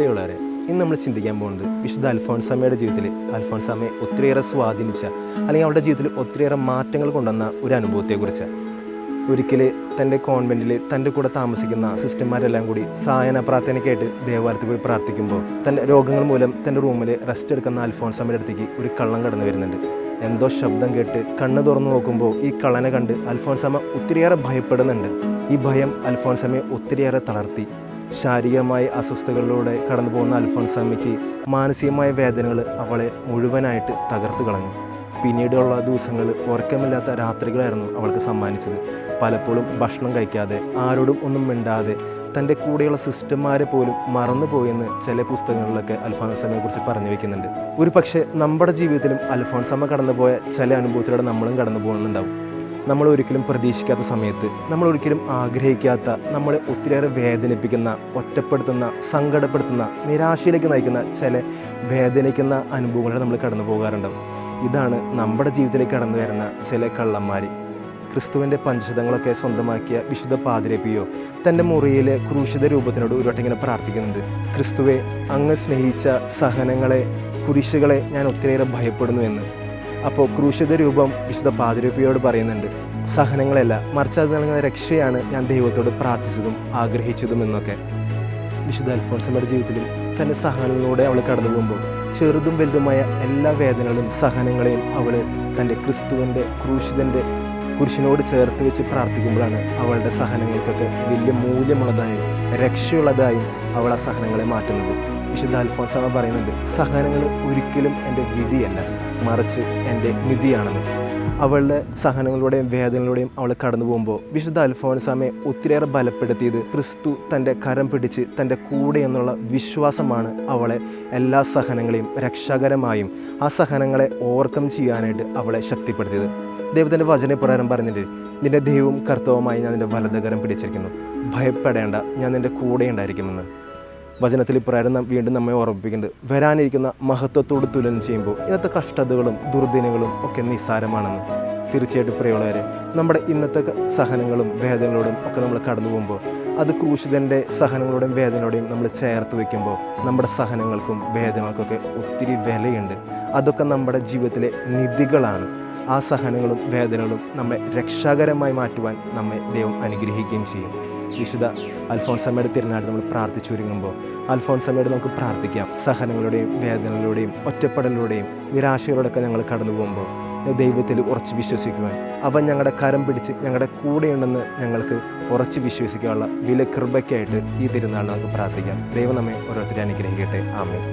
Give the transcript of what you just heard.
പ്രിയമുള്ളവരെ, ഇന്ന് നമ്മൾ ചിന്തിക്കാൻ പോകുന്നത് വിശുദ്ധ അൽഫോൻസാമ്മയുടെ ജീവിതത്തിൽ അൽഫോൻസാമ്മയെ ഒത്തിരിയേറെ സ്വാധീനിച്ച അല്ലെങ്കിൽ അവരുടെ ജീവിതത്തിൽ ഒത്തിരിയേറെ മാറ്റങ്ങൾ കൊണ്ടുവന്ന ഒരു അനുഭവത്തെക്കുറിച്ചാണ്. ഒരിക്കൽ തൻ്റെ കോൺവെൻറ്റിൽ തൻ്റെ കൂടെ താമസിക്കുന്ന സിസ്റ്റർമാരെല്ലാം കൂടി സായന പ്രാർത്ഥനയ്ക്കായിട്ട് ദേവാലയത്തിൽ പോയി പ്രാർത്ഥിക്കുമ്പോൾ തൻ്റെ രോഗങ്ങൾ മൂലം തൻ്റെ റൂമിൽ റെസ്റ്റ് എടുക്കുന്ന അൽഫോൻസാമ്മയുടെ അടുത്തേക്ക് ഒരു കള്ളൻ കടന്നു വരുന്നുണ്ട്. എന്തോ ശബ്ദം കേട്ട് കണ്ണ് തുറന്നു നോക്കുമ്പോൾ ഈ കള്ളനെ കണ്ട് അൽഫോൻസാമ്മ ഒത്തിരിയേറെ ഭയപ്പെടുന്നുണ്ട്. ഈ ഭയം അൽഫോൻസാമ്മയെ ഒത്തിരിയേറെ തളർത്തി. ശാരീരികമായ അസ്വസ്ഥതകളിലൂടെ കടന്നു പോകുന്ന അൽഫോൻസാമ്മയ്ക്ക് മാനസികമായ വേദനകൾ അവളെ മുഴുവനായിട്ട് തകർത്ത് കളഞ്ഞു. പിന്നീടുള്ള ദിവസങ്ങൾ ഉറക്കമില്ലാത്ത രാത്രികളായിരുന്നു അവൾക്ക് സമ്മാനിച്ചത്. പലപ്പോഴും ഭക്ഷണം കഴിക്കാതെ, ആരോടും ഒന്നും മിണ്ടാതെ, തൻ്റെ കൂടെയുള്ള സിസ്റ്റർമാരെ പോലും മറന്നുപോയെന്ന് ചില പുസ്തകങ്ങളിലൊക്കെ അൽഫോൻസാമ്മയെക്കുറിച്ച് പറഞ്ഞു വയ്ക്കുന്നുണ്ട്. ഒരു പക്ഷേ നമ്മുടെ ജീവിതത്തിലും അൽഫോൻസാമ്മ കടന്നുപോയ ചില അനുഭവത്തിലൂടെ നമ്മളും കടന്നു പോകുന്നുണ്ടാവും. നമ്മൾ ഒരിക്കലും പ്രതീക്ഷിക്കാത്ത സമയത്ത്, നമ്മൾ ഒരിക്കലും ആഗ്രഹിക്കാത്ത, നമ്മളെ ഒത്തിരിയേറെ വേദനിപ്പിക്കുന്ന, ഒറ്റപ്പെടുത്തുന്ന, സങ്കടപ്പെടുത്തുന്ന, നിരാശയിലേക്ക് നയിക്കുന്ന ചില വേദനിക്കുന്ന അനുഭവങ്ങളെ നമ്മൾ കടന്നു പോകാറുണ്ടാവും. ഇതാണ് നമ്മുടെ ജീവിതത്തിലേക്ക് കടന്നു വരുന്ന ചില കള്ളന്മാർ. ക്രിസ്തുവിൻ്റെ പഞ്ചശതങ്ങളൊക്കെ സ്വന്തമാക്കിയ വിശുദ്ധ പാതിരപ്പിയോ തൻ്റെ മുറിയിലെ ക്രൂശിത രൂപത്തിനോട് ഒരു വട്ടം ഇങ്ങനെ പ്രാർത്ഥിക്കുന്നുണ്ട്. ക്രിസ്തുവെ, അങ്ങ് സ്നേഹിച്ച സഹനങ്ങളെ, കുരിശുകളെ ഞാൻ ഒത്തിരിയേറെ ഭയപ്പെടുന്നു എന്ന്. അപ്പോൾ ക്രൂശിത രൂപം വിശുദ്ധ പാതിരപ്പിയോട് പറയുന്നുണ്ട്, സഹനങ്ങളല്ല, മറിച്ച് അത് നൽകുന്ന രക്ഷയാണ് ഞാൻ ദൈവത്തോട് പ്രാർത്ഥിച്ചതും ആഗ്രഹിച്ചതും എന്നൊക്കെ. വിശുദ്ധ അൽഫോൻസാമ്മയുടെ ജീവിതത്തിലും തൻ്റെ സഹനങ്ങളിലൂടെ അവൾ കടന്നു പോകുമ്പോൾ ചെറുതും വലുതുമായ എല്ലാ വേദനകളും സഹനങ്ങളെയും അവൾ തൻ്റെ ക്രിസ്തുവിൻ്റെ കുരിശിനോട് ചേർത്ത് വെച്ച് പ്രാർത്ഥിക്കുമ്പോഴാണ് അവളുടെ സഹനങ്ങൾക്കൊക്കെ വലിയ മൂല്യമുള്ളതായും രക്ഷയുള്ളതായും അവൾ ആ സഹനങ്ങളെ മാറ്റുന്നത്. വിശുദ്ധ അൽഫോൻസാമ്മ പറയുന്നുണ്ട്, സഹനങ്ങൾ ഒരിക്കലും എൻ്റെ വിധിയല്ല, മറിച്ച് എൻ്റെ നിധിയാണെന്ന്. അവളുടെ സഹനങ്ങളുടെയും വേദനകളുടെയും അവൾ കടന്നു പോകുമ്പോൾ വിശുദ്ധ അൽഫോൻസാമ്മയെ ഒത്തിരിയേറെ ബലപ്പെടുത്തിയത് ക്രിസ്തു തൻ്റെ കരം പിടിച്ച് തൻ്റെ കൂടെ എന്നുള്ള വിശ്വാസമാണ് അവളെ എല്ലാ സഹനങ്ങളെയും രക്ഷാകരമായും ആ സഹനങ്ങളെ ഓവർകം ചെയ്യാനായിട്ട് അവളെ ശക്തിപ്പെടുത്തിയത്. ദൈവത്തിൻ്റെ വചനപ്രകാരം പറഞ്ഞിട്ട്, നിൻ്റെ ദൈവവും കർത്താവുമായി ഞാൻ നിൻ്റെ വലതുകരം പിടിച്ചിരിക്കുന്നു, ഭയപ്പെടേണ്ട, ഞാൻ നിൻ്റെ കൂടെ ഉണ്ടായിരിക്കുമെന്ന്. വചനത്തിൽ ഇപ്രകാരം വീണ്ടും നമ്മെ ഓർമ്മിപ്പിക്കുന്നത്, വരാനിരിക്കുന്ന മഹത്വത്തോട് തുലനം ചെയ്യുമ്പോൾ ഇന്നത്തെ കഷ്ടതകളും ദുർദിനങ്ങളും ഒക്കെ നിസ്സാരമാണെന്ന്. തീർച്ചയായിട്ടും പ്രിയമുള്ളവരെ, നമ്മുടെ ഇന്നത്തെ സഹനങ്ങളും വേദനകളോടും ഒക്കെ നമ്മൾ കടന്നു പോകുമ്പോൾ അത് ക്രൂശിതൻ്റെ സഹനങ്ങളുടെയും വേദനയോടെയും നമ്മൾ ചേർത്ത് വയ്ക്കുമ്പോൾ നമ്മുടെ സഹനങ്ങൾക്കും വേദനകൾക്കൊക്കെ ഒത്തിരി വിലയുണ്ട്. അതൊക്കെ നമ്മുടെ ജീവിതത്തിലെ നിധികളാണ്. ആ സഹനങ്ങളും വേദനകളും നമ്മെ രക്ഷാകരമായി മാറ്റുവാൻ നമ്മെ ദൈവം അനുഗ്രഹിക്കുകയും ചെയ്യും. വിശുദ്ധ അൽഫോൻസാമ്മയുടെ തിരുനാൾ നമ്മൾ പ്രാർത്ഥിച്ചൊരുങ്ങുമ്പോൾ അൽഫോൻസാമ്മയോട് നമുക്ക് പ്രാർത്ഥിക്കാം. സഹനങ്ങളുടെയും വേദനകളുടെയും ഒറ്റപ്പെടലുടെയും നിരാശകളോടൊക്കെ ഞങ്ങൾ കടന്നു പോകുമ്പോൾ ദൈവത്തിൽ ഉറച്ച് വിശ്വസിക്കുവാൻ, അവൻ ഞങ്ങളുടെ കരം പിടിച്ച് ഞങ്ങളുടെ കൂടെയുണ്ടെന്ന് ഞങ്ങൾക്ക് ഉറച്ച് വിശ്വസിക്കാനുള്ള വിലകൃപയ്ക്കായിട്ട് ഈ തിരുനാൾ നമുക്ക് പ്രാർത്ഥിക്കാം. ദൈവം നമ്മെ ഓരോരുത്തരെ അനുഗ്രഹിക്കട്ടെ. ആമേൻ.